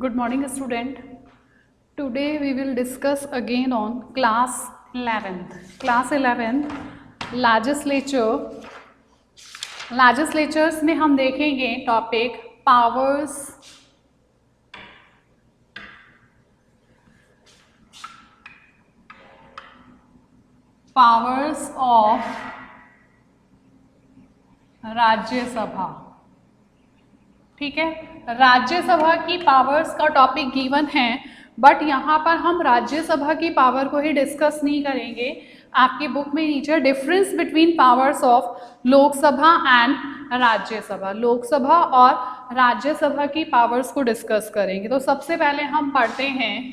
Good morning, student. Today we will discuss again on class 11th. Class 11th legislature. Legislatures में हम देखेंगे topic powers of Rajya Sabha. ठीक है, राज्यसभा की पावर्स का टॉपिक गिवन है, बट यहाँ पर हम राज्यसभा की पावर को ही डिस्कस नहीं करेंगे. आपकी बुक में नीचे difference between powers of Lok Sabha and Rajya Sabha, Lok Sabha और राज्यसभा की पावर्स को डिस्कस करेंगे. तो सबसे पहले हम पढ़ते हैं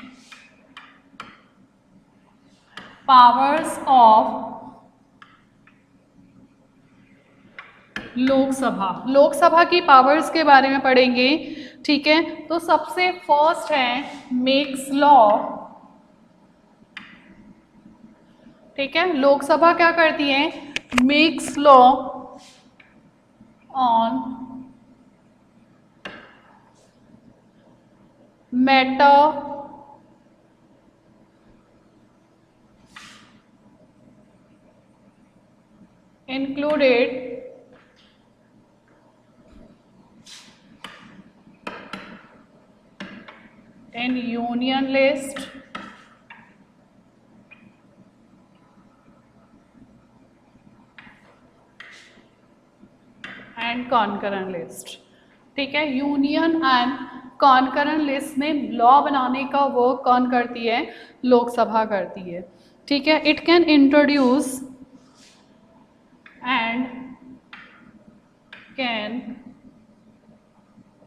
पावर्स ऑफ लोकसभा. लोकसभा की पावर्स के बारे में पढ़ेंगे. ठीक है, तो सबसे फर्स्ट है मेक्स लॉ. ठीक है, लोकसभा क्या करती है? Makes law on matter included in union list and concurrent list. ठीक है, यूनियन एंड कॉन्करेंट लिस्ट में लॉ बनाने का वर्क कौन करती है? लोकसभा करती है. ठीक है, it can introduce and can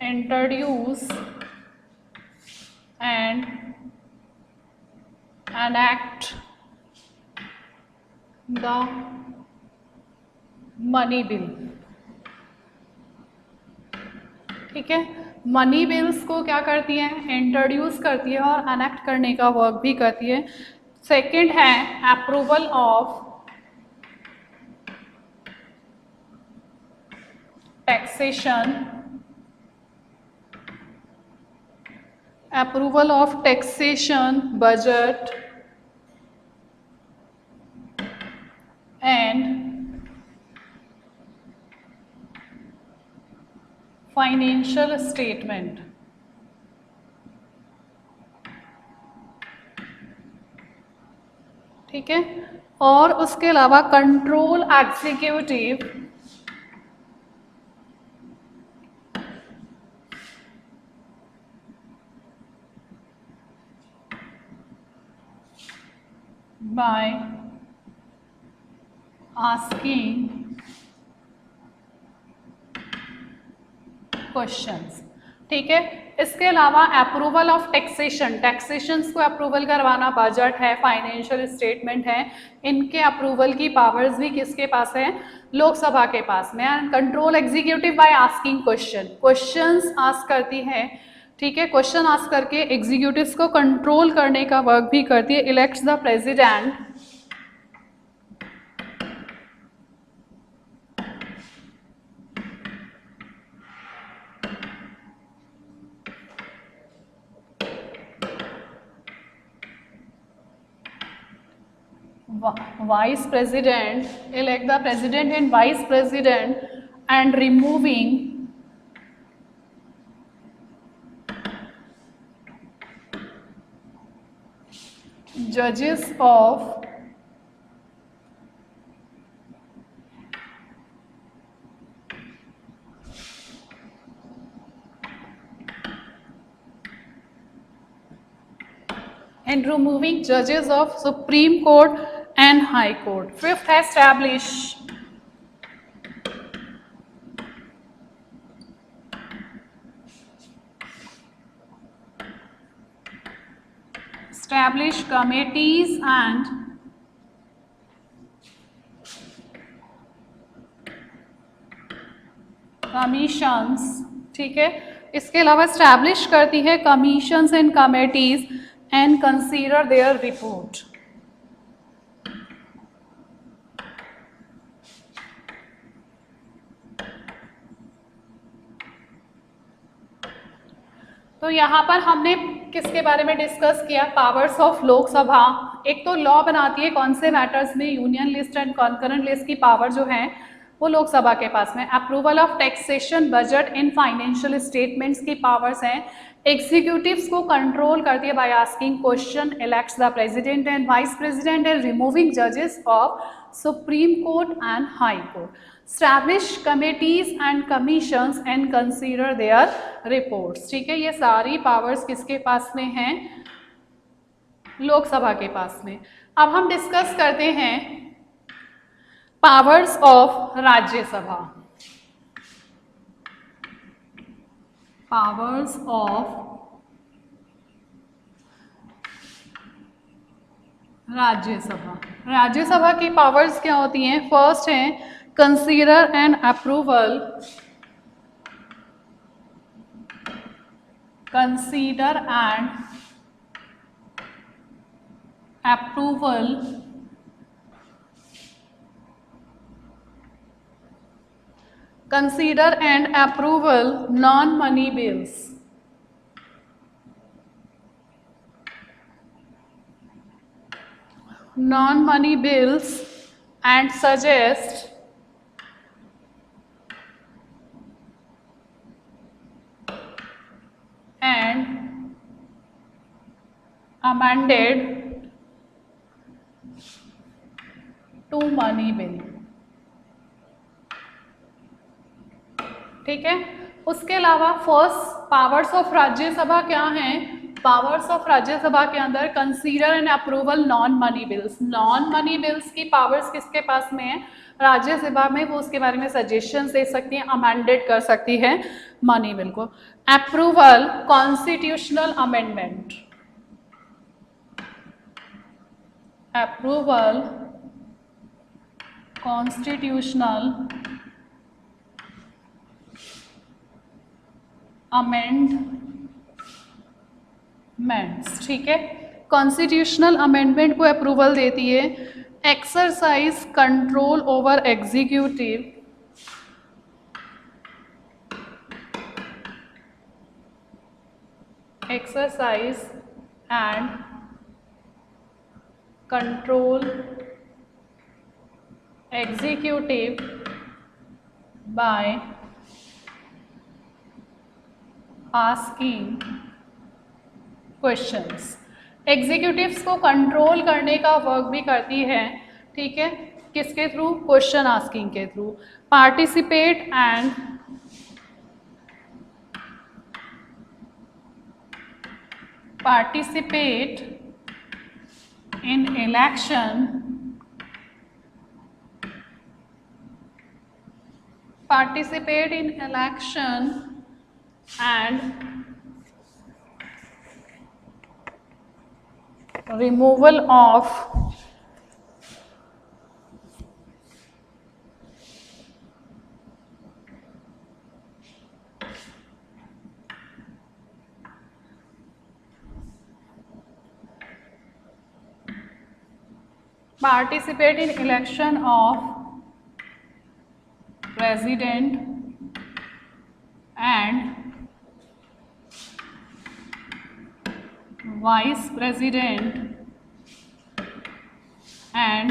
introduce and enact the money bill. ठीक है, मनी बिल्स को क्या करती है? इंट्रोड्यूस करती है और एनेक्ट करने का वर्क भी करती है. सेकंड है approval of taxation, approval of taxation, budget and financial statement. ठीक है, और उसके अलावा control executive by asking questions. ठीक है, इसके अलावा अप्रूवल ऑफ टैक्सेशन, टैक्सेशंस को अप्रूवल करवाना, बजट है, फाइनेंशियल स्टेटमेंट है, इनके अप्रूवल की पावर्स भी किसके पास है? लोकसभा के पास में. And control executive by asking question, questions ask करती है. ठीक है, क्वेश्चन आस्क करके एग्जीक्यूटिव्स को कंट्रोल करने का वर्क भी करती है. Elects the president vice president, elect the president and vice president, and removing judges of Supreme Court and High Court. Fifth, establish committees and commissions. ठीक है, इसके अलावा स्टैब्लिश करती है commissions and committees and consider there report. तो यहाँ पर हमने किसके बारे में डिस्कस किया? Powers of Lok Sabha. एक तो लॉ बनाती है कौन से मैटर्स में, union list and concurrent list की पावर जो है वो लोकसभा के पास में। Approval of taxation, budget in financial statements की पावर्स हैं। एग्जीक्यूटिव्स को कंट्रोल करती है by asking question, elects the president and vice president and removing जजेस of Supreme Court and High Court. Establish committees and commissions and consider their reports। ठीक है, ये सारी पावर्स किसके पास में हैं? लोकसभा के पास में। अब हम डिस्कस करते हैं powers of Rajya Sabha. Powers of Rajya Sabha. Rajya Sabha की पावर्स क्या होती हैं? फर्स्ट है consider and approval, consider and approval consider and approval non-money bills, non-money bills and suggest and amended to money bill। ठीक है, उसके अलावा फर्स्ट पावर्स ऑफ राज्यसभा क्या हैं? पावर्स ऑफ राज्यसभा के अंदर consider and approval non money bills. Non money bills की powers किसके पास में है? राज्यसभा में। वो उसके बारे में सजेशंस दे सकती हैं, अमेंडेड कर सकती है मनी बिल को। Approval constitutional amendment, approval constitutional amendments. ठीक है, कॉन्स्टिट्यूशनल अमेंडमेंट को अप्रूवल देती है। Exercise control over executive, exercise and control executive by asking questions। Executives को कंट्रोल करने का वर्क भी करती है। ठीक है, किसके थ्रू? क्वेश्चन आस्किंग के through. Participate and participate in election, participate in election and removal of participate in election of president and vice president and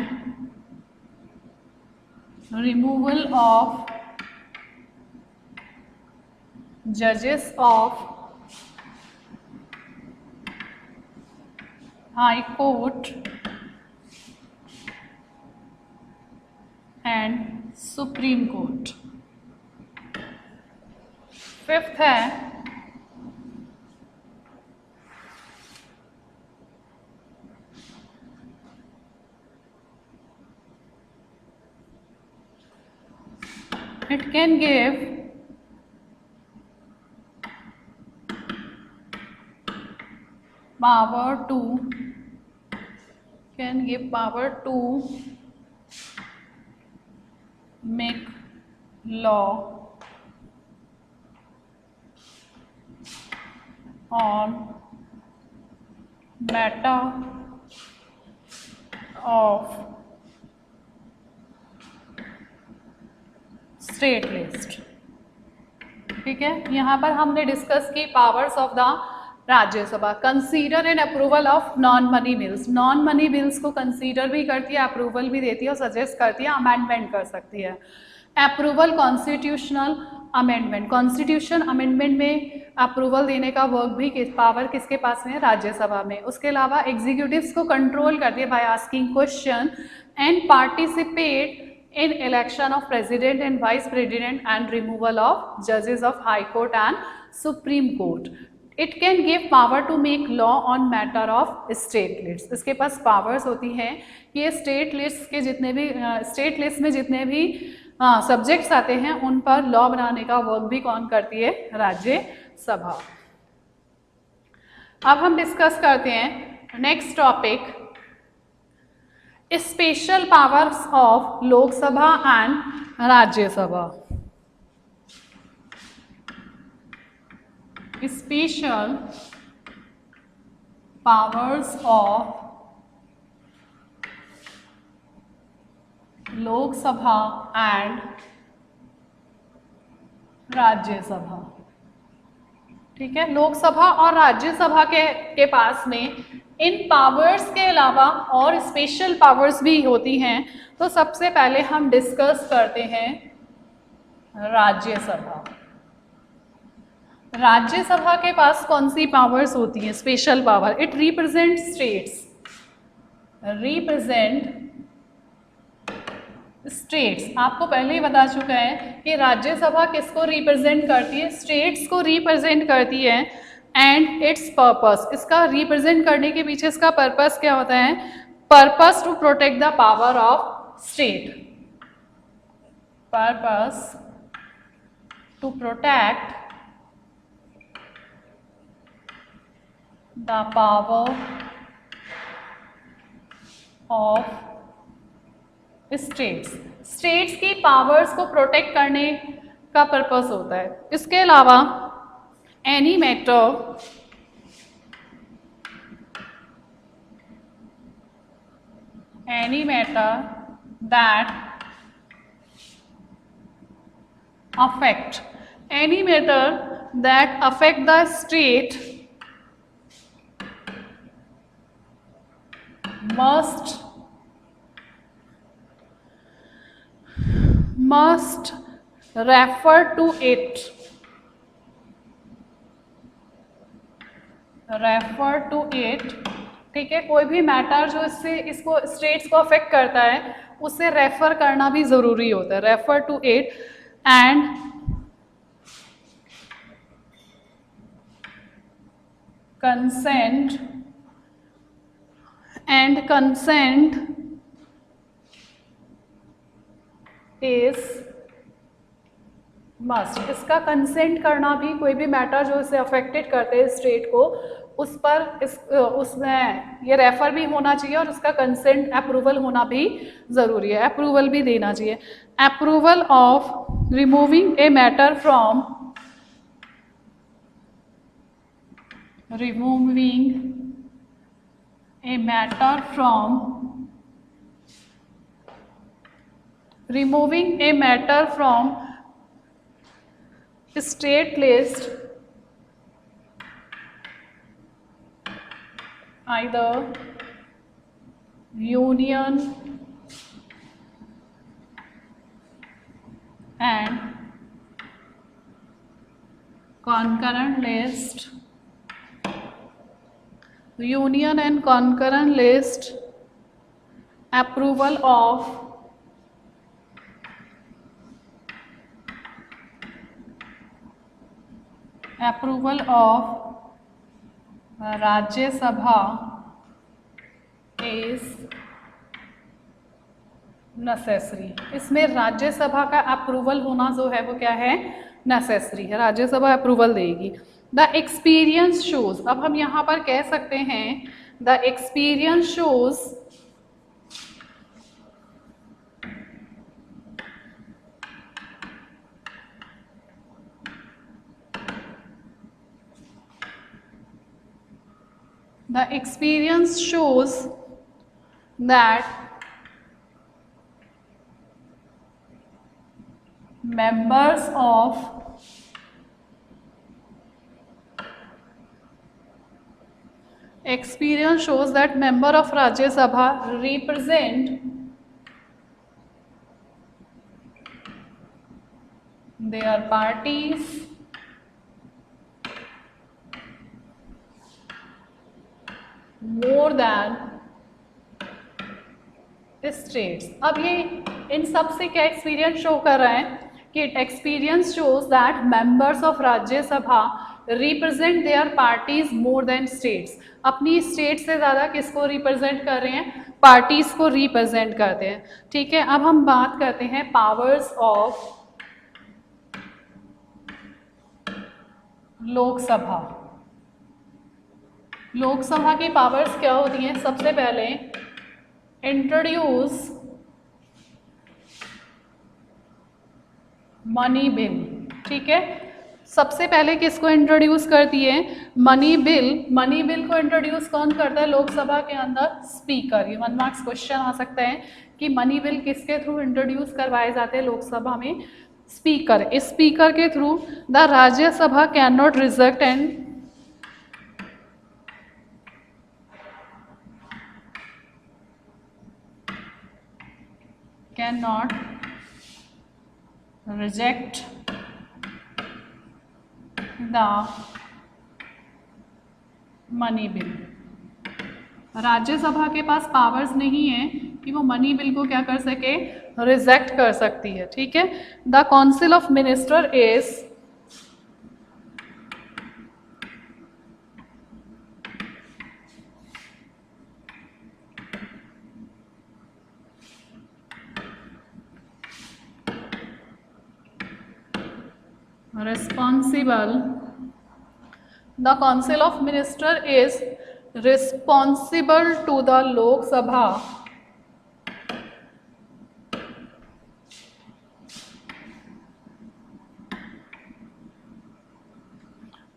removal of judges of High Court and Supreme Court. Fifth है it can give power to, can give power to make law on matter of state list। ठीक है, यहाँ पर हमने discuss की powers of the Rajya Sabha. Consider and approval of non money bills, non money bills को consider भी करती है, अप्रूवल भी देती है और सजेस्ट करती है, अमेंडमेंट कर सकती है। Approval constitutional amendment, constitution amendment में अप्रूवल देने का वर्क भी पावर किसके पास में है, राज्यसभा में। उसके अलावा एग्जीक्यूटिव्स को कंट्रोल करती है by asking question and participate in election of president and vice president and removal of judges of high court and supreme court. It can give power to make law on matter of state lists. इसके पास powers होती हैं कि ये state lists के जितने भी state list में जितने भी subjects आते हैं उन पर law बनाने का work भी कौन करती है, राज्यसभा। अब हम डिस्कस करते हैं next topic, special powers of Lok Sabha and Rajya Sabha. Special powers of Lok Sabha and Rajya Sabha. ठीक है, लोकसभा और राज्यसभा के पास में इन पावर्स के अलावा और स्पेशल पावर्स भी होती हैं। तो सबसे पहले हम डिस्कस करते हैं राज्यसभा। राज्यसभा के पास कौन सी पावर्स होती हैं, special power? It represent states, आपको पहले ही बता चुका है कि राज्यसभा किसको रिप्रेजेंट करती है, स्टेट्स को रिप्रेजेंट करती है। एंड इट्स पर्पस, इसका रिप्रेजेंट करने के पीछे इसका पर्पस क्या होता है? Purpose to protect the power of state, purpose to protect the power of states की पावर्स को प्रोटेक्ट करने का पर्पस होता है। इसके अलावा any matter that affect the state must refer to it, ठीक है, कोई भी मैटर जो इसको स्टेट्स को अफेक्ट करता है उसे रेफर करना भी जरूरी होता है, refer to it and consent is must। इसका कंसेंट करना भी, कोई भी मैटर जो इसे अफेक्टेड करते हैं स्टेट को, उस पर उसमें ये रेफर भी होना चाहिए और उसका कंसेंट अप्रूवल होना भी ज़रूरी है, अप्रूवल भी देना चाहिए। Approval of removing a matter from state list either union and concurrent list, approval of Rajya Sabha is necessary. इसमें राज्यसभा का अप्रूवल होना जो है वो क्या है, नेसेसरी है, राज्यसभा अप्रूवल देगी। द एक्सपीरियंस शोज, अब हम यहाँ पर कह सकते हैं the experience shows that members of experience shows that member of Rajya Sabha represent their parties more than states. अब ये इन सब से क्या एक्सपीरियंस शो कर रहा है कि experience shows that members of Rajya Sabha represent their parties more than states. अपनी स्टेट से ज़्यादा किसको रिप्रेजेंट कर रहे हैं? पार्टीज को रिप्रेजेंट करते हैं. ठीक है, अब हम बात करते हैं पावर्स ऑफ लोकसभा. लोकसभा की पावर्स क्या होती हैं? सबसे पहले इंट्रोड्यूस मनी बिल. ठीक है, सबसे पहले किसको इंट्रोड्यूस करती है? Money bill. मनी बिल को इंट्रोड्यूस कौन करता है लोकसभा के अंदर? स्पीकर. ये 1 मार्क्स क्वेश्चन आ सकता है कि मनी बिल किसके थ्रू इंट्रोड्यूस करवाए जाते हैं लोकसभा में? स्पीकर. इस स्पीकर के through the Rajya Sabha can not reject and cannot reject the money bill. Rajya Sabha के पास पावर्स नहीं है कि वो मनी बिल को क्या कर सके? रिजेक्ट कर सकती है. ठीक है, the council of minister is responsible. The council of minister is responsible to the Lok Sabha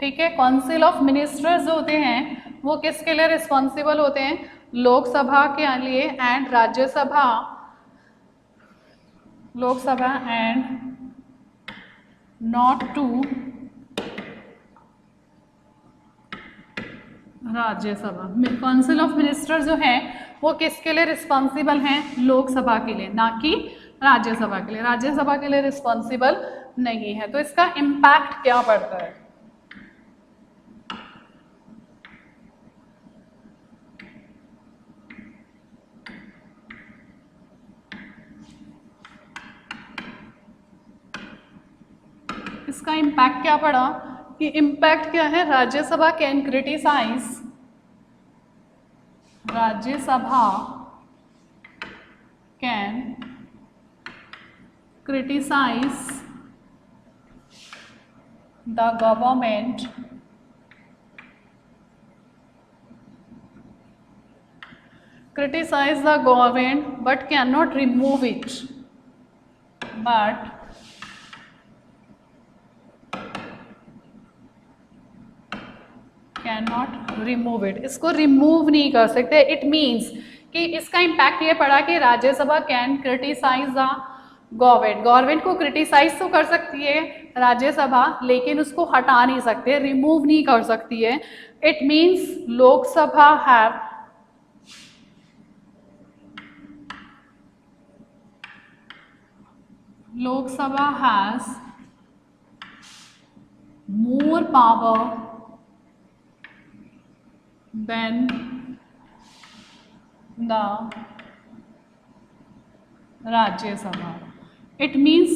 ठीक है, काउंसिल ऑफ मिनिस्टर्स होते हैं वो किसके लिए रिस्पॉन्सिबल होते हैं? लोकसभा के लिए and Rajya Sabha. Lok Sabha and not to Rajya Sabha. Council of minister जो हैं वो किसके लिए रिस्पॉन्सिबल हैं? लोकसभा के लिए, ना कि राज्यसभा के लिए. राज्यसभा के लिए रिस्पॉन्सिबल नहीं है. तो इसका इम्पैक्ट क्या पड़ता है? इसका इम्पैक्ट क्या पड़ा कि इम्पैक्ट क्या है? Rajya Sabha can criticize. Rajya Sabha can criticize the government criticize the government but cannot remove it. But cannot remove it. इसको रिमूव नहीं कर सकते. इट मीन्स कि इसका इम्पैक्ट ये पड़ा कि Rajya Sabha can criticize the government. Government को क्रिटिसाइज तो कर सकती है राज्यसभा, लेकिन उसको हटा नहीं सकते, रिमूव नहीं कर सकती है. It means Lok Sabha have Lok Sabha has more power than the Rajya Sabha. It means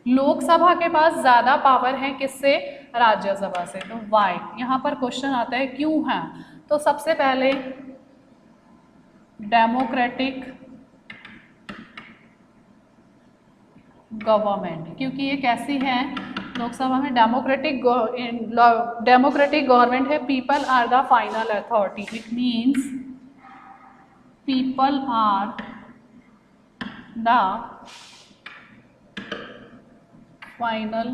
Lok Sabha के पास ज़्यादा पावर है किससे? राज्यसभा से. तो वाई यहाँ पर क्वेश्चन आता है क्यों है? तो सबसे पहले डेमोक्रेटिक गवर्नमेंट, क्योंकि ये कैसी है? लोकसभा में डेमोक्रेटिक गवर्नमेंट है. People are the final authority. It means people are the final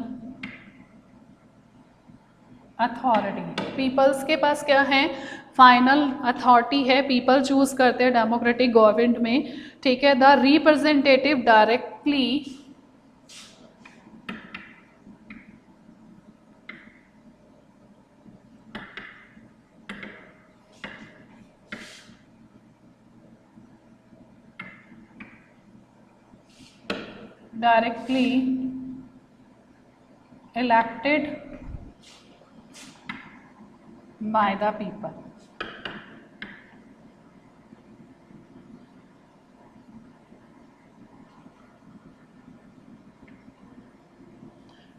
authority. Peoples के पास क्या है? फाइनल अथॉरिटी है. पीपल चूज करते हैं डेमोक्रेटिक गवर्नमेंट में. ठीक है, the representative directly directly elected by the people.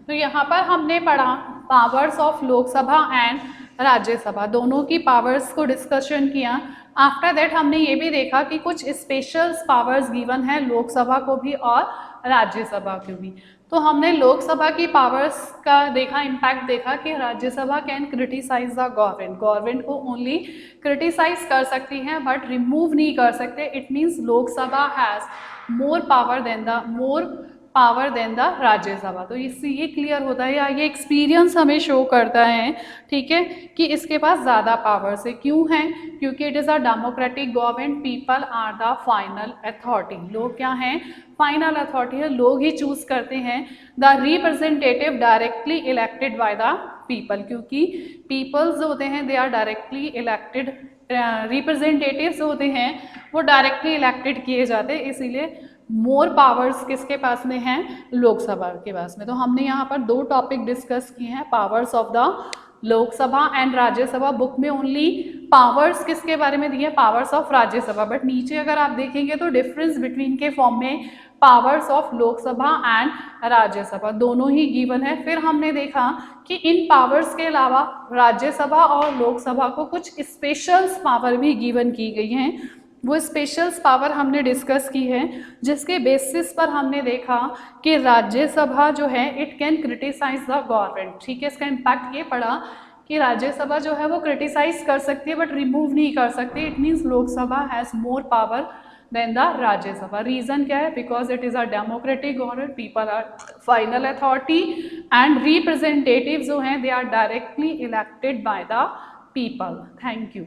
तो यहाँ पर हमने पढ़ा powers of Lok Sabha and Rajya Sabha, दोनों की पावर्स को डिस्कशन किया। आफ्टर दैट हमने ये भी देखा कि कुछ स्पेशल पावर्स गिवन है लोकसभा को भी और राज्यसभा को भी। तो हमने लोकसभा की पावर्स का देखा, इम्पैक्ट देखा कि Rajya Sabha can criticize the government, government को ओनली क्रिटिसाइज कर सकती हैं बट रिमूव नहीं कर सकते। It means Lok Sabha has more power than the Rajya Sabha. तो इससे ये क्लियर होता है या ये एक्सपीरियंस हमें शो करता है, ठीक है, कि इसके पास ज़्यादा पावर्स है। क्यों है? क्योंकि it is a democratic government, people are the final authority. लोग क्या हैं? फाइनल अथॉरिटी है, लोग ही चूज करते हैं। The representative directly elected by the people, क्योंकि पीपल्स जो होते हैं they are directly elected, representatives होते हैं वो डायरेक्टली इलेक्टेड किए जाते हैं, इसीलिए मोर पावर्स किसके पास में हैं? लोकसभा के पास में। तो हमने यहाँ पर दो टॉपिक डिस्कस किए हैं, powers of the Lok Sabha and Rajya Sabha. Book में ओनली पावर्स किसके बारे में दिए? पावर्स ऑफ राज्यसभा, बट नीचे अगर आप देखेंगे तो डिफरेंस बिटवीन के फॉर्म में powers of Lok Sabha and Rajya Sabha दोनों ही गिवन है। फिर हमने देखा कि इन पावर्स के अलावा राज्यसभा और लोकसभा को कुछ स्पेशल पावर भी गिवन की गई हैं। वो स्पेशल्स पावर हमने डिस्कस की है, जिसके बेसिस पर हमने देखा कि राज्यसभा जो है it can criticize the government, ठीक है। इसका इम्पैक्ट ये पड़ा कि राज्यसभा जो है वो क्रिटिसाइज कर सकती है बट रिमूव नहीं कर सकती। It means Lok Sabha has more power than the Rajya Sabha. Reason क्या है? Because it is a democratic government, people are final authority and representative जो हैं they are directly elected by the people. Thank you.